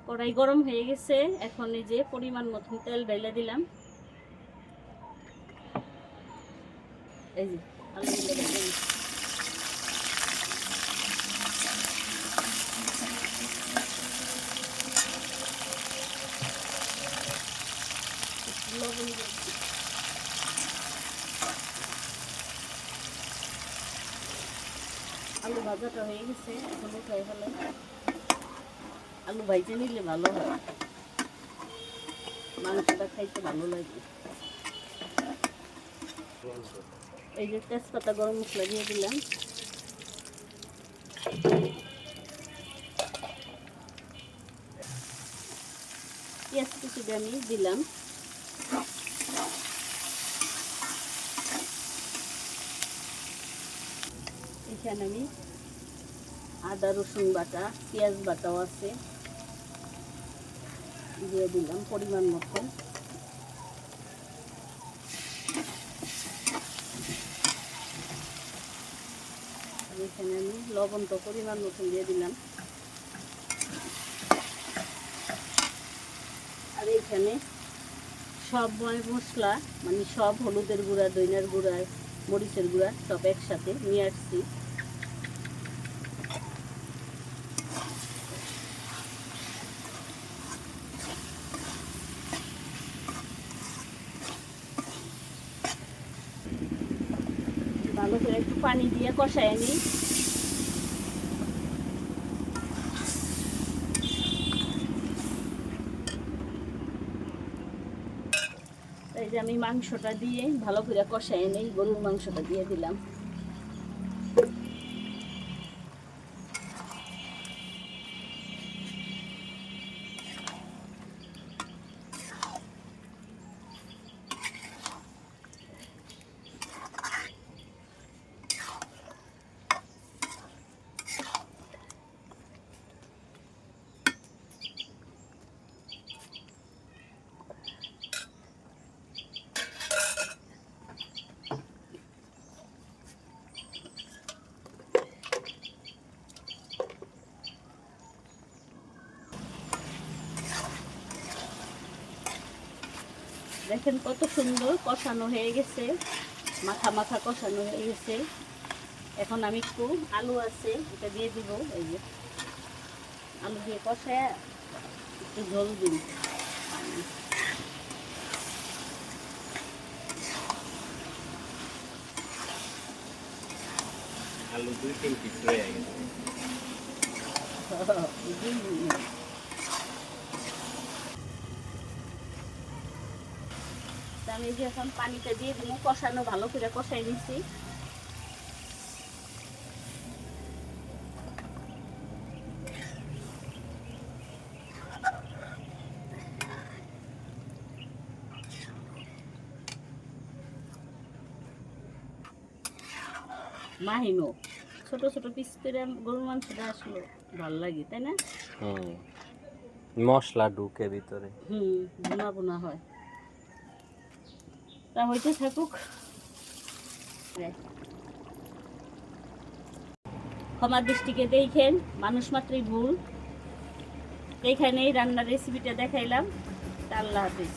কড়াই গরম হয়ে গেছে, এখন এই যে পরিমাণ মতন তেল ঢেলে দিলাম। এই যে আলুগুলো ঢেলে দিলাম। লবণ দিচ্ছি। আলু ভাজাটা হয়ে গেছে, এখন উঠাই ফেলে। আলু ভাইজে নিলে ভালো হয়, মাংসটা খাইতে ভালো লাগে। এই যে তেজপাতা গরম মশলা দিয়ে দিলাম। পেঁয়াজ কুচি আমি দিলাম। এখানে আমি আদা রসুন বাটা, পেঁয়াজ বাটাও আছে, দিয়ে দিলাম পরিমাণ মতো। এখানে আমি লবণটা পরিমাণ মতন দিয়ে দিলাম। আর এখানে সব মশলা, মানে সব হলুদের গুঁড়া, দইনার গুঁড়া, মরিচের গুঁড়া সব একসাথে নিয়ে আসছি। ভালো করে একটু পানি দিয়ে কষায় নিই। এই যে আমি মাংসটা দিয়ে ভালো করে কষায় নিই, গরুর মাংসটা দিয়ে দিলাম। দেখেন কত সুন্দর কষানো হয়ে গেছে, মাখা মাখা কষানো হয়ে গেছে। এখন আমি একটু আলু আছে এটা দিয়ে দিব। এই যে আলু দিয়ে কষায় একটু ঝোল দিন। আলু 2-3 পিস হয়ে গেছে। আমি যে এখন পানিটা দিয়ে দিব, কষানো ভালো করে কষাই নিচ্ছি। মাহিনো ছোট ছোট পিস করে গরুর মাংসটা আসলে ভালো লাগে, তাই না? মশলা ঢুকে ভিতরে, ভুনা ভুনা হয়। তা হইতে থাকুক। ক্ষমার দৃষ্টিকে দেখেন, মানুষ মাত্রই ভুল। এইখানেই রান্নার রেসিপিটা দেখাইলাম। আল্লাহ হাফিজ।